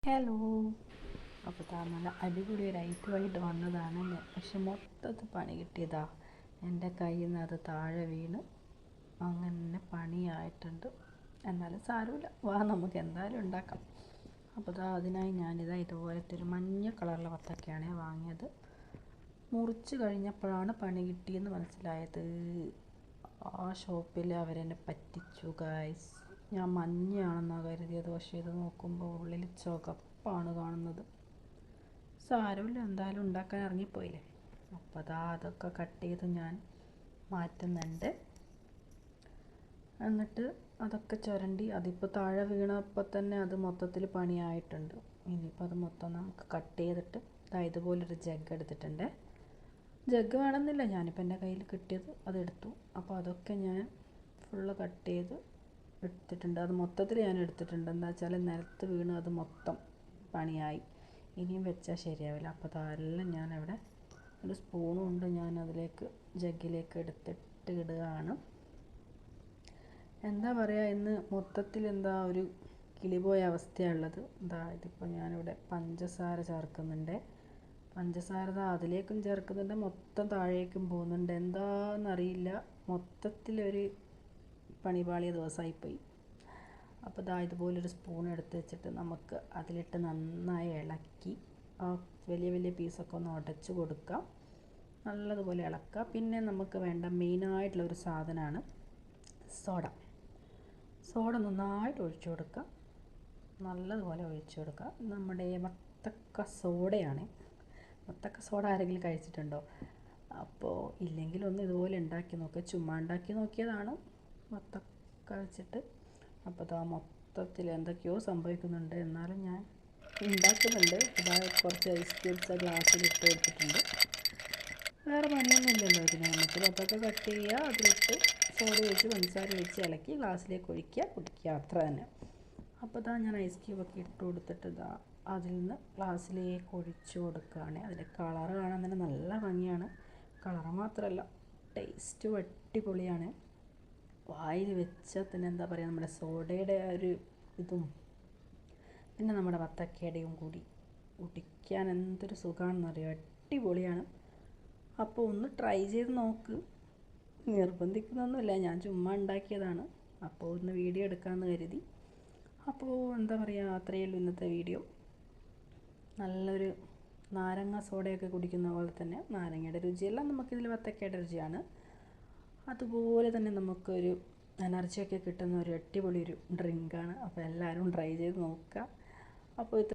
Hello. അപ്പോൾ നല്ല അടിപൊളി ഒരു ഐറ്റമായിട്ട് വന്നതാണല്ലേ, പക്ഷെ മൊത്തത്തിൽ പണി കിട്ടിയതാ. എൻ്റെ കയ്യിൽ നിന്ന് അത് താഴെ വീണ് അങ്ങനെ പണിയായിട്ടുണ്ട്. എന്നാലും സാരമില്ല, വാ നമുക്ക് എന്തായാലും ഉണ്ടാക്കാം. അപ്പോൾ അതിനായി ഇതുപോലത്തെ ഒരു മഞ്ഞ കളറുള്ള വത്തക്കയാണ് വാങ്ങിയത്. മുറിച്ച് കഴിഞ്ഞപ്പോഴാണ് പണി കിട്ടിയെന്ന് മനസ്സിലായത്. ആ ഷോപ്പിൽ അവരെന്നെ പറ്റിച്ചു ഗൈസ്. ഞാൻ മഞ്ഞയാണെന്നാണ് കരുതിയത്, പക്ഷേ ഇത് നോക്കുമ്പോൾ ഉള്ളിൽ ചുവപ്പാണ് കാണുന്നത്. സാരമില്ല, എന്തായാലും ഉണ്ടാക്കാൻ ഇറങ്ങിപ്പോയില്ലേ. അപ്പോൾ അതൊക്കെ കട്ട് ചെയ്ത് ഞാൻ മാറ്റുന്നുണ്ട്. എന്നിട്ട് അതൊക്കെ ചുരണ്ടി അതിപ്പോൾ താഴെ വീണപ്പോൾ തന്നെ അത് മൊത്തത്തിൽ പണിയായിട്ടുണ്ട്. ഇനിയിപ്പോൾ അത് മൊത്തം നമുക്ക് കട്ട് ചെയ്തിട്ട് ഇതുപോലൊരു ജഗ് എടുത്തിട്ടുണ്ട്. ജഗ് വേണമെന്നില്ല, ഞാനിപ്പോൾ എൻ്റെ കയ്യിൽ കിട്ടിയത് അതെടുത്തു. അപ്പോൾ അതൊക്കെ ഞാൻ ഫുള്ള് കട്ട് ചെയ്ത് എടുത്തിട്ടുണ്ട്. അത് മൊത്തത്തിൽ ഞാൻ എടുത്തിട്ടുണ്ട്. എന്താ വെച്ചാൽ നിലത്ത് വീണ് അത് മൊത്തം പണിയായി. ഇനിയും വെച്ചാൽ ശരിയാവില്ല. അപ്പോൾ അതെല്ലാം ഞാനവിടെ ഒരു സ്പൂണും കൊണ്ട് ഞാൻ അതിലേക്ക് ജഗ്ഗിലേക്ക് എടുത്തിട്ട് ഇടുകയാണ്. എന്താ പറയുക, ഇന്ന് മൊത്തത്തിൽ ഒരു കിളിപോയ അവസ്ഥയുള്ളത്. ഇതിപ്പോൾ ഞാനിവിടെ പഞ്ചസാര ചേർക്കുന്നുണ്ട്. പഞ്ചസാര അതിലേക്കും ചേർക്കുന്നുണ്ട്, മൊത്തം താഴേക്കും പോകുന്നുണ്ട്. എന്താണെന്നറിയില്ല, മൊത്തത്തിലൊരു പണിപാളിയ ദിവസമായിപ്പോയി. അപ്പോൾ ഇതുപോലൊരു സ്പൂൺ എടുത്ത് വെച്ചിട്ട് നമുക്ക് അതിലിട്ട് നന്നായി ഇളക്കി ആ വലിയ വലിയ പീസൊക്കെ ഒന്ന് ഉടച്ച് കൊടുക്കാം. നല്ലതുപോലെ ഇളക്കുക. പിന്നെ നമുക്ക് വേണ്ട മെയിനായിട്ടുള്ളൊരു സാധനമാണ് സോഡ നന്നായിട്ട് ഒഴിച്ചു കൊടുക്കുക. നല്ലതുപോലെ ഒഴിച്ചു കൊടുക്കുക. നമ്മുടെ വത്തക്ക സോഡയാണ്. വത്തക്ക സോഡ ആരെങ്കിലും കഴിച്ചിട്ടുണ്ടോ? അപ്പോൾ ഇല്ലെങ്കിൽ ഒന്ന് ഇതുപോലെ ഉണ്ടാക്കി നോക്കുക. ചുമ്മാ ഉണ്ടാക്കി നോക്കിയതാണ് വത്തക്ക വെച്ചിട്ട്. അപ്പോൾ മൊത്തത്തിൽ എന്തൊക്കെയോ സംഭവിക്കുന്നുണ്ട്, എന്നാലും ഞാൻ ഉണ്ടാക്കുന്നുണ്ട്. കുറച്ച് ഐസ് ക്യൂബ്സ് ഗ്ലാസ്സിൽ ഇട്ട് കൊടുത്തിട്ടുണ്ട്. വേറെ പണിയൊന്നും ഇല്ലല്ലോ ഇതിന്. നമുക്ക് വത്തക്ക കട്ട് ചെയ്യുക, അതിലിട്ട് സോഡ ഒഴിച്ച് പഞ്ചസാര ഒഴിച്ച് ഇളക്കി ഗ്ലാസ്സിലേക്ക് ഒഴിക്കുക, കുടിക്കുക, അത്ര തന്നെ. അപ്പോൾ ഞാൻ ഐസ് ക്യൂബൊക്കെ ഇട്ട് കൊടുത്തിട്ട് അതിൽ നിന്ന് ഗ്ലാസ്സിലേക്ക് ഒഴിച്ച് കൊടുക്കുകയാണ്. അതിൻ്റെ കളറ് കാണാൻ തന്നെ നല്ല ഭംഗിയാണ്. കളറ് മാത്രമല്ല, ടേസ്റ്റ് അടിപൊളിയാണ്. വായിൽ വെച്ചാൽ തന്നെ എന്താ പറയുക, നമ്മുടെ സോഡയുടെ ഒരു ഇതും പിന്നെ നമ്മുടെ വത്തക്കയുടെയും കൂടി കുടിക്കാൻ എന്തൊരു സുഖമാണെന്നറിയോ, അടിപൊളിയാണ്. അപ്പോൾ ഒന്ന് ട്രൈ ചെയ്ത് നോക്ക്. നിർബന്ധിക്കുന്നൊന്നുമില്ല, ഞാൻ ചുമ്മാ ഉണ്ടാക്കിയതാണ്. അപ്പോൾ ഒന്ന് വീഡിയോ എടുക്കാമെന്ന് കരുതി. അപ്പോൾ എന്താ പറയുക, അത്രയേ ഉള്ളൂ ഇന്നത്തെ വീഡിയോ. നല്ലൊരു നാരങ്ങ സോഡയൊക്കെ കുടിക്കുന്ന പോലെ തന്നെ, നാരങ്ങയുടെ രുചിയല്ല നമുക്കിതിൽ വത്തക്കയുടെ രുചിയാണ്. അതുപോലെ തന്നെ നമുക്കൊരു എനർജിയൊക്കെ കിട്ടുന്ന ഒരു അടിപൊളി ഒരു ഡ്രിങ്കാണ്. അപ്പോൾ എല്ലാവരും ട്രൈ ചെയ്ത് നോക്കുക. അപ്പോൾ